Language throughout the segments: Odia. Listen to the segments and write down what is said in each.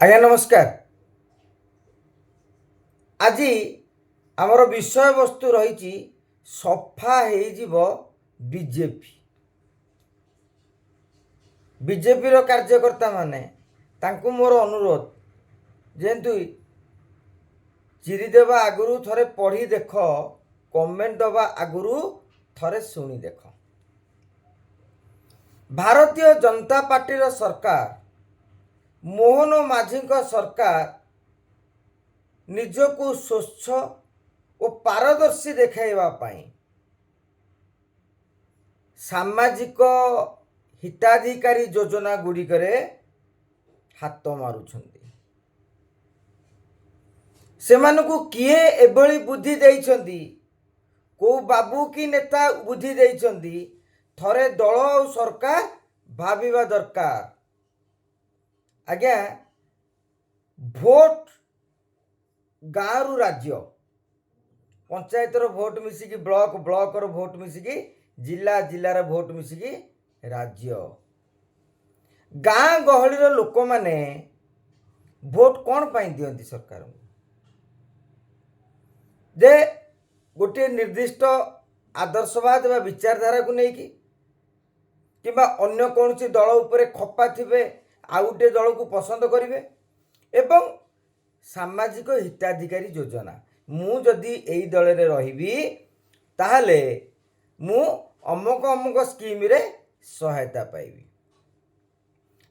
ଆଜ୍ଞା ନମସ୍କାର। ଆଜି ଆମର ବିଷୟବସ୍ତୁ ରହିଛି ସଫା ହେଇଯିବ ବିଜେପି। ବିଜେପିର କାର୍ଯ୍ୟକର୍ତ୍ତାମାନେ ତାଙ୍କୁ ମୋର ଅନୁରୋଧ, ଯେହେତୁ ଚିରି ଦେବା ଆଗରୁ ଥରେ ପଢ଼ି ଦେଖ, କମେଣ୍ଟ ଦେବା ଆଗରୁ ଥରେ ଶୁଣି ଦେଖ। ଭାରତୀୟ ଜନତା ପାର୍ଟିର ସରକାର, ମୋହନ ମାଝୀଙ୍କ ସରକାର ନିଜକୁ ସ୍ୱଚ୍ଛ ଓ ପାରଦର୍ଶୀ ଦେଖାଇବା ପାଇଁ ସାମାଜିକ ହିତାଧିକାରୀ ଯୋଜନା ଗୁଡ଼ିକରେ ହାତ ମାରୁଛନ୍ତି। ସେମାନଙ୍କୁ କିଏ ଏଭଳି ବୁଦ୍ଧି ଦେଇଛନ୍ତି, କେଉଁ ବାବୁ କି ନେତା ବୁଦ୍ଧି ଦେଇଛନ୍ତି, ଥରେ ଦଳ ଆଉ ସରକାର ଭାବିବା ଦରକାର। ଆଜ୍ଞା, ଭୋଟ ଗାଁରୁ ରାଜ୍ୟ, ପଞ୍ଚାୟତର ଭୋଟ ମିଶିକି ବ୍ଲକ, ବ୍ଲକର ଭୋଟ ମିଶିକି ଜିଲ୍ଲା, ଜିଲ୍ଲାର ଭୋଟ ମିଶିକି ରାଜ୍ୟ। ଗାଁ ଗହଳିର ଲୋକମାନେ ଭୋଟ କ'ଣ ପାଇଁ ଦିଅନ୍ତି ସରକାରଙ୍କୁ? ଯେ ଗୋଟିଏ ନିର୍ଦ୍ଦିଷ୍ଟ ଆଦର୍ଶବାଦ ବା ବିଚାରଧାରାକୁ ନେଇକି, କିମ୍ବା ଅନ୍ୟ କୌଣସି ଦଳ ଉପରେ ଖପା ଥିବେ, ଆଉ ଗୋଟିଏ ଦଳକୁ ପସନ୍ଦ କରିବେ, ଏବଂ ସାମାଜିକ ହିତାଧିକାରୀ ଯୋଜନା, ମୁଁ ଯଦି ଏଇ ଦଳରେ ରହିବି ତାହେଲେ ମୁଁ ଅମକ ଅମକ ସ୍କିମରେ ସହାୟତା ପାଇବି।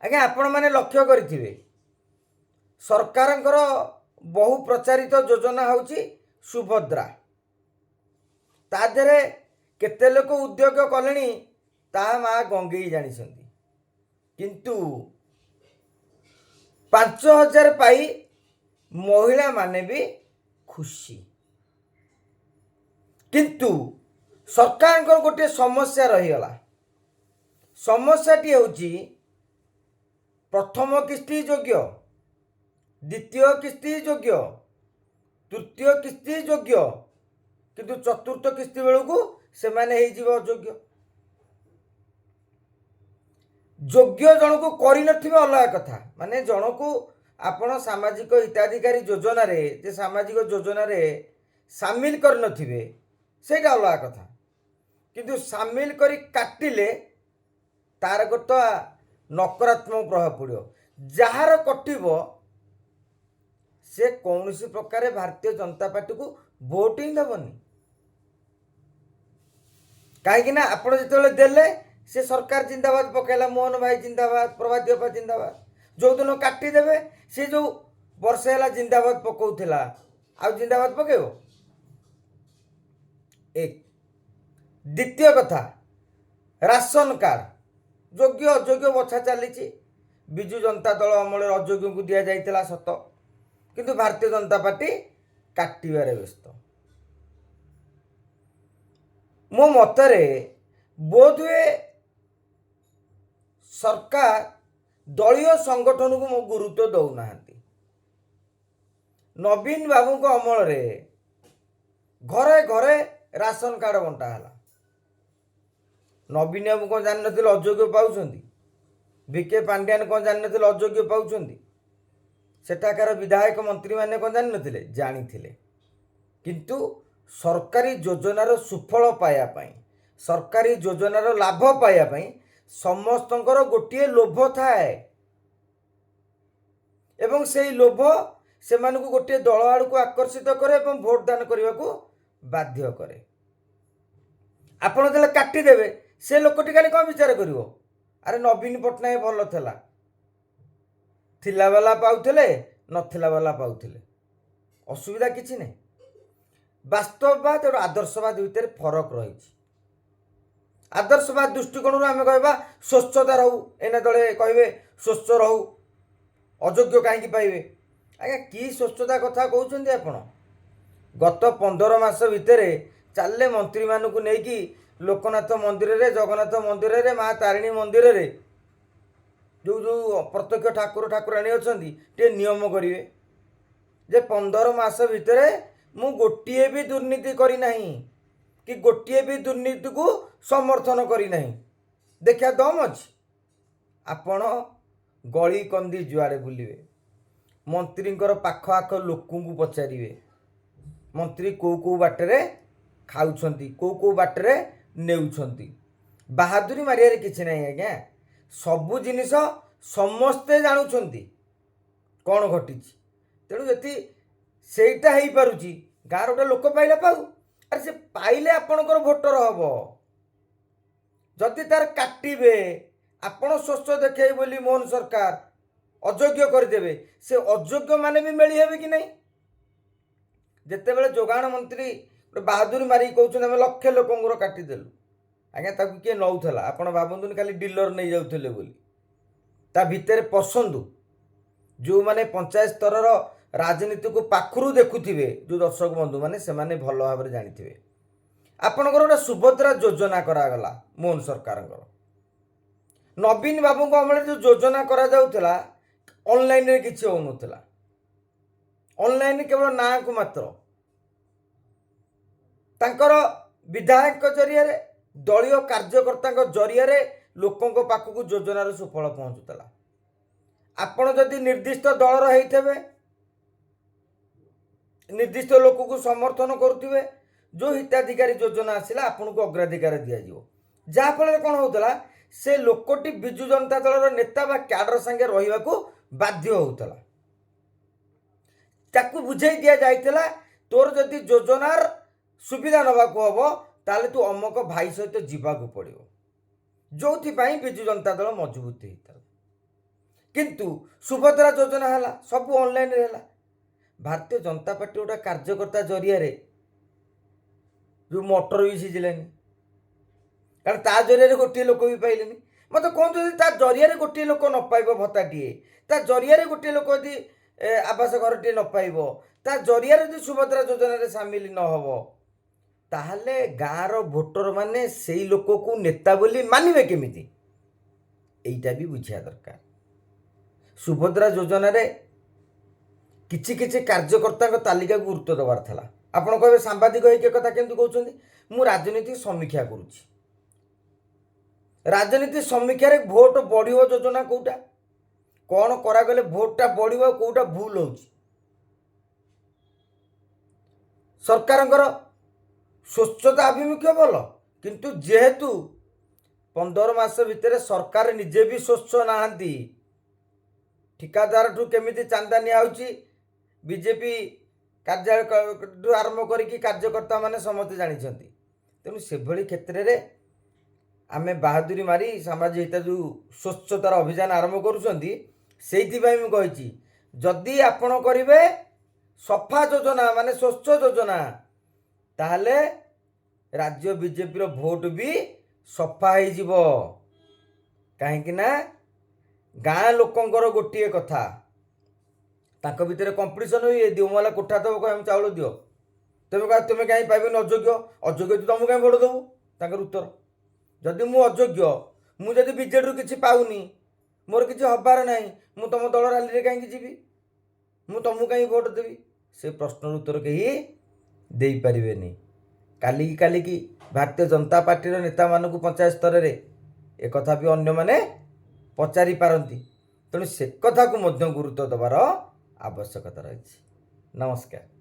ଆଜ୍ଞା, ଆପଣମାନେ ଲକ୍ଷ୍ୟ କରିଥିବେ ସରକାରଙ୍କର ବହୁ ପ୍ରଚାରିତ ଯୋଜନା ହେଉଛି ସୁଭଦ୍ରା। ତା ଦେହରେ କେତେ ଲୋକ ଉଦ୍ୟୋଗ କଲେଣି ତାହା ମା ଗଙ୍ଗେଇ ଜାଣିଛନ୍ତି। କିନ୍ତୁ 5,000 ପାଇ ମହିଳାମାନେ ବି ଖୁସି। କିନ୍ତୁ ସରକାରଙ୍କର ଗୋଟିଏ ସମସ୍ୟା ରହିଗଲା। ସମସ୍ୟାଟି ହେଉଛି ପ୍ରଥମ କିସ୍ତି ଯୋଗ୍ୟ, ଦ୍ୱିତୀୟ କିସ୍ତି ଯୋଗ୍ୟ, ତୃତୀୟ କିସ୍ତି ଯୋଗ୍ୟ, କିନ୍ତୁ ଚତୁର୍ଥ କିସ୍ତି ବେଳକୁ ସେମାନେ ହେଇଯିବ ଅଯୋଗ୍ୟ। ଯୋଗ୍ୟ ଜଣକୁ କରିନଥିବେ ଅଲଗା କଥା, ମାନେ ଜଣକୁ ଆପଣ ସାମାଜିକ ହିତାଧିକାରୀ ଯୋଜନାରେ, ଯେ ସାମାଜିକ ଯୋଜନାରେ ସାମିଲ କରିନଥିବେ, ସେଇଟା ଅଲଗା କଥା। କିନ୍ତୁ ସାମିଲ କରି କାଟିଲେ ତାର ଗୋଟେ ନକାରାତ୍ମକ ପ୍ରଭାବ ପଡ଼ିବ। ଯାହାର କଟିବ ସେ କୌଣସି ପ୍ରକାରେ ଭାରତୀୟ ଜନତା ପାର୍ଟିକୁ ଭୋଟ ହିଁ ଦେବନି। କାହିଁକି ନା ଆପଣ ଯେତେବେଳେ ଦେଲେ ସେ ସରକାର ଜିନ୍ଦାବାଦ ପକାଇଲା, ମୋହନ ଭାଇ ଜିନ୍ଦାବାଦ, ପ୍ରଭାତୀ ଅପା ଜିନ୍ଦାବାଦ। ଯେଉଁଦିନ କାଟିଦେବେ, ସେ ଯେଉଁ ବର୍ଷେ ହେଲା ଜିନ୍ଦାବାଦ ପକାଉଥିଲା, ଆଉ ଜିନ୍ଦାବାଦ ପକାଇବ? ଏକ। ଦ୍ୱିତୀୟ କଥା, ରାସନ କାର୍ଡ଼, ଯୋଗ୍ୟ ଅଯୋଗ୍ୟ ବଛା ଚାଲିଛି। ବିଜୁ ଜନତା ଦଳ ଅମଳରେ ଅଯୋଗ୍ୟଙ୍କୁ ଦିଆଯାଇଥିଲା ସତ, କିନ୍ତୁ ଭାରତୀୟ ଜନତା ପାର୍ଟି କାଟିବାରେ ବ୍ୟସ୍ତ। ମୋ ମତରେ ବୋଧହୁଏ ସରକାର ଦଳୀୟ ସଂଗଠନକୁ ମୋ ଗୁରୁତ୍ୱ ଦେଉନାହାନ୍ତି। ନବୀନ ବାବୁଙ୍କ ଅମଳରେ ଘରେ ଘରେ ରାସନ କାର୍ଡ଼ ବଣ୍ଟା ହେଲା। ନବୀନ ବାବୁ କ'ଣ ଜାଣିନଥିଲେ ଅଯୋଗ୍ୟ ପାଉଛନ୍ତି? ଭିକେ ପାଣ୍ଡିଆନ କ'ଣ ଜାଣିନଥିଲେ ଅଯୋଗ୍ୟ ପାଉଛନ୍ତି? ସେଠାକାର ବିଧାୟକ ମନ୍ତ୍ରୀମାନେ କ'ଣ ଜାଣିନଥିଲେ? ଜାଣିଥିଲେ। କିନ୍ତୁ ସରକାରୀ ଯୋଜନାର ସୁଫଳ ପାଇବା ପାଇଁ, ସରକାରୀ ଯୋଜନାର ଲାଭ ପାଇବା ପାଇଁ ସମସ୍ତଙ୍କର ଗୋଟିଏ ଲୋଭ ଥାଏ, ଏବଂ ସେଇ ଲୋଭ ସେମାନଙ୍କୁ ଗୋଟିଏ ଦଳ ଆଡ଼କୁ ଆକର୍ଷିତ କରେ ଏବଂ ଭୋଟ ଦାନ କରିବାକୁ ବାଧ୍ୟ କରେ। ଆପଣ ଯେତେବେଳେ କାଟିଦେବେ, ସେ ଲୋକଟି କାଲି କ'ଣ ବିଚାର କରିବ? ଆରେ ନବୀନ ପଟ୍ଟନାୟକ ଭଲ ଥିଲା, ଥିଲା ବାଲା ପାଉଥିଲେ, ନଥିଲା ବାଲା ପାଉଥିଲେ, ଅସୁବିଧା କିଛି ନାହିଁ। ବାସ୍ତବବାଦ ଏବଂ ଆଦର୍ଶବାଦ ଭିତରେ ଫରକ ରହିଛି। ଆଦର୍ଶବାଦ ଦୃଷ୍ଟିକୋଣରୁ ଆମେ କହିବା ସ୍ୱଚ୍ଛତା ରହୁ, ଏନା ଦଳେ କହିବେ ସ୍ୱଚ୍ଛ ରହୁ, ଅଯୋଗ୍ୟ କାହିଁକି ପାଇବେ? ଆଜ୍ଞା, କି ସ୍ୱଚ୍ଛତା କଥା କହୁଛନ୍ତି ଆପଣ? ଗତ 15 ମାସ ଭିତରେ ଚାଲିଲେ ମନ୍ତ୍ରୀମାନଙ୍କୁ ନେଇକି ଲୋକନାଥ ମନ୍ଦିରରେ, ଜଗନ୍ନାଥ ମନ୍ଦିରରେ, ମା ତାରିଣୀ ମନ୍ଦିରରେ ଯେଉଁ ଯେଉଁ ପ୍ରତ୍ୟକ୍ଷ ଠାକୁର ଠାକୁରାଣୀ ଅଛନ୍ତି, ଟିକେ ନିୟମ କରିବେ ଯେ 15 ମାସ ଭିତରେ ମୁଁ ଗୋଟିଏ ବି ଦୁର୍ନୀତି କରିନାହିଁ, କି ଗୋଟିଏ ବି ଦୁର୍ନୀତିକୁ ସମର୍ଥନ କରିନାହିଁ। ଦେଖିବା ଦମ୍ ଅଛି? ଆପଣ ଗଳି କନ୍ଦି ଯୁଆଡ଼େ ବୁଲିବେ, ମନ୍ତ୍ରୀଙ୍କର ପାଖ ଆଖ ଲୋକଙ୍କୁ ପଚାରିବେ ମନ୍ତ୍ରୀ କେଉଁ ବାଟରେ ଖାଉଛନ୍ତି କେଉଁ ବାଟରେ ନେଉଛନ୍ତି। ବାହାଦୁରୀ ମାରିବାରେ କିଛି ନାହିଁ ଆଜ୍ଞା। ସବୁ ଜିନିଷ ସମସ୍ତେ ଜାଣୁଛନ୍ତି କ'ଣ ଘଟିଛି। ତେଣୁ ଯଦି ସେଇଟା ହେଇପାରୁଛି ଗାଁର ଗୋଟେ ଲୋକ ପାଇଲେ ପାଉ, ଆରେ ସେ ପାଇଲେ ଆପଣଙ୍କର ଭୋଟର ହବ। ଯଦି ତାର କାଟିବେ ଆପଣ ସ୍ୱଚ୍ଛ ଦେଖେଇବେ ବୋଲି ମୋହନ ସରକାର ଅଯୋଗ୍ୟ କରିଦେବେ, ସେ ଅଯୋଗ୍ୟ ମାନେ ବି ମେଳି ହେବେ କି ନାହିଁ। ଯେତେବେଳେ ଯୋଗାଣ ମନ୍ତ୍ରୀ ଗୋଟେ ବାହାଦୁରୀ ମାରିକି କହୁଛନ୍ତି ଆମେ ଲକ୍ଷେ ଲୋକଙ୍କର କାଟିଦେଲୁ, ଆଜ୍ଞା ତାକୁ କିଏ ନେଉଥିଲା? ଆପଣ ଭାବନ୍ତୁନି ଖାଲି ଡିଲର ନେଇଯାଉଥିଲେ ବୋଲି। ତା ଭିତରେ ପଶନ୍ତୁ ଯେଉଁମାନେ ପଞ୍ଚାୟତ ସ୍ତରର ରାଜନୀତିକୁ ପାଖରୁ ଦେଖୁଥିବେ, ଯେଉଁ ଦର୍ଶକ ବନ୍ଧୁମାନେ, ସେମାନେ ଭଲ ଭାବରେ ଜାଣିଥିବେ। ଆପଣଙ୍କର ଗୋଟେ ସୁଭଦ୍ରା ଯୋଜନା କରାଗଲା ମୋହନ ସରକାରଙ୍କର। ନବୀନ ବାବୁଙ୍କ ଅମଳରେ ଯେଉଁ ଯୋଜନା କରାଯାଉଥିଲା ଅନଲାଇନରେ କିଛି ହେଉନଥିଲା। ଅନଲାଇନ କେବଳ ନାଁକୁ ମାତ୍ର। ତାଙ୍କର ବିଧାୟକ ଜରିଆରେ ଦଳୀୟ କାର୍ଯ୍ୟକର୍ତ୍ତାଙ୍କ ଜରିଆରେ ଲୋକଙ୍କ ପାଖକୁ ଯୋଜନାର ସୁଫଳ ପହଞ୍ଚୁଥିଲା। ଆପଣ ଯଦି ନିର୍ଦ୍ଦିଷ୍ଟ ଦଳର ହେଇଥିବେ, ନିର୍ଦ୍ଦିଷ୍ଟ ଲୋକକୁ ସମର୍ଥନ କରୁଥିବେ, ଯେଉଁ ହିତାଧିକାରୀ ଯୋଜନା ଆସିଲା ଆପଣଙ୍କୁ ଅଗ୍ରାଧିକାର ଦିଆଯିବ। ଯାହାଫଳରେ କ'ଣ ହେଉଥିଲା, ସେ ଲୋକଟି ବିଜୁ ଜନତା ଦଳର ନେତା ବା କ୍ୟାଡର ସାଙ୍ଗେ ରହିବାକୁ ବାଧ୍ୟ ହେଉଥିଲା। ତାକୁ ବୁଝେଇ ଦିଆଯାଇଥିଲା ତୋର ଯଦି ଯୋଜନାର ସୁବିଧା ନେବାକୁ ହେବ ତାହେଲେ ତୁ ଅମକ ଭାଇ ସହିତ ଯିବାକୁ ପଡ଼ିବ, ଯେଉଁଥିପାଇଁ ବିଜୁ ଜନତା ଦଳ ମଜବୁତ ହେଇଥିଲା। କିନ୍ତୁ ସୁଭଦ୍ରା ଯୋଜନା ହେଲା, ସବୁ ଅନଲାଇନରେ ହେଲା। ଭାରତୀୟ ଜନତା ପାର୍ଟି ଗୋଟେ କାର୍ଯ୍ୟକର୍ତ୍ତା ଜରିଆରେ ଯେଉଁ ମଟର ବି ସିଝିଲେନି, କାରଣ ତା ଜରିଆରେ ଗୋଟିଏ ଲୋକ ବି ପାଇଲେନି। ମୋତେ କୁହନ୍ତୁ, ଯଦି ତା ଜରିଆରେ ଗୋଟିଏ ଲୋକ ନ ପାଇବ ଭତ୍ତାଟିଏ, ତା ଜରିଆରେ ଗୋଟିଏ ଲୋକ ଯଦି ଆବାସ ଘରଟିଏ ନ ପାଇବ, ତା ଜରିଆରେ ଯଦି ସୁଭଦ୍ରା ଯୋଜନାରେ ସାମିଲ ନ ହେବ, ତାହେଲେ ଗାଁର ଭୋଟର ମାନେ ସେଇ ଲୋକକୁ ନେତା ବୋଲି ମାନିବେ କେମିତି? এইটা ବି ବୁଝିବା ଦରକାର। ସୁଭଦ୍ରା ଯୋଜନାରେ କିଛି କିଛି କାର୍ଯ୍ୟକର୍ତ୍ତାଙ୍କ ତାଲିକାକୁ ଗୁରୁତ୍ୱ ଦେବାର ଥିଲା। ଆପଣ କହିବେ ସାମ୍ବାଦିକ ହେଇକି କଥା କେମିତି କହୁଛନ୍ତି? ମୁଁ ରାଜନୀତି ସମୀକ୍ଷା କରୁଛି। ରାଜନୀତି ସମୀକ୍ଷାରେ ଭୋଟ ବଢ଼ିବ ଯୋଜନା କେଉଁଟା, କ'ଣ କରାଗଲେ ଭୋଟଟା ବଢ଼ିବ, କେଉଁଟା ଭୁଲ ହେଉଛି। ସରକାରଙ୍କର ସ୍ୱଚ୍ଛତା ଆଭିମୁଖ୍ୟ ଭଲ, କିନ୍ତୁ ଯେହେତୁ 15 ମାସ ଭିତରେ ସରକାର ନିଜେ ବି ସ୍ୱଚ୍ଛ ନାହାନ୍ତି, ଠିକାଦାରଠୁ କେମିତି ଚାନ୍ଦା ନିଆହେଉଛି, ବିଜେପି କାର୍ଯ୍ୟାଳୟଠୁ ଆରମ୍ଭ କରିକି କାର୍ଯ୍ୟକର୍ତ୍ତାମାନେ ସମସ୍ତେ ଜାଣିଛନ୍ତି। ତେଣୁ ସେଭଳି କ୍ଷେତ୍ରରେ ଆମେ ବାହାଦୁରୀ ମାରି ସାମାଜିକ ଯେଉଁ ସ୍ୱଚ୍ଛତାର ଅଭିଯାନ ଆରମ୍ଭ କରୁଛନ୍ତି, ସେଇଥିପାଇଁ ମୁଁ କହିଛି ଯଦି ଆପଣ କରିବେ ସଫା ଯୋଜନା ମାନେ ସ୍ୱଚ୍ଛ ଯୋଜନା, ତାହେଲେ ରାଜ୍ୟ ବିଜେପିର ଭୋଟ ବି ସଫା ହେଇଯିବ। କାହିଁକି ନା ଗାଁ ଲୋକଙ୍କର ଗୋଟିଏ କଥା, ତାଙ୍କ ଭିତରେ କମ୍ପିଟିସନ୍ ହୁଏ, ଦିଅ ମହଲା କୋଠା ଦେବ, କହ ଆମେ ଚାଉଳ ଦିଅ, ତୁମେ କହ ତୁମେ କାହିଁ ପାଇବେନି, ଅଯୋଗ୍ୟ ଅଯୋଗ୍ୟ ତୁମକୁ କାହିଁ ଭୋଟ ଦେବୁ? ତାଙ୍କର ଉତ୍ତର, ଯଦି ମୁଁ ଅଯୋଗ୍ୟ, ମୁଁ ଯଦି ବିଜେଡ଼ିରୁ କିଛି ପାଉନି, ମୋର କିଛି ହବାର ନାହିଁ, ମୁଁ ତୁମ ଦଳ ରାଲିରେ କାହିଁକି ଯିବି? ମୁଁ ତୁମକୁ କାହିଁକି ଭୋଟ ଦେବି? ସେ ପ୍ରଶ୍ନର ଉତ୍ତର କେହି ଦେଇପାରିବେନି। କାଲିକି ଭାରତୀୟ ଜନତା ପାର୍ଟିର ନେତାମାନଙ୍କୁ ପଞ୍ଚାୟତ ସ୍ତରରେ ଏକଥା ବି ଅନ୍ୟମାନେ ପଚାରି ପାରନ୍ତି। ତେଣୁ ସେ କଥାକୁ ମଧ୍ୟ ଗୁରୁତ୍ୱ ଦେବାର ଆବଶ୍ୟକତା ରହିଛି। ନମସ୍କାର।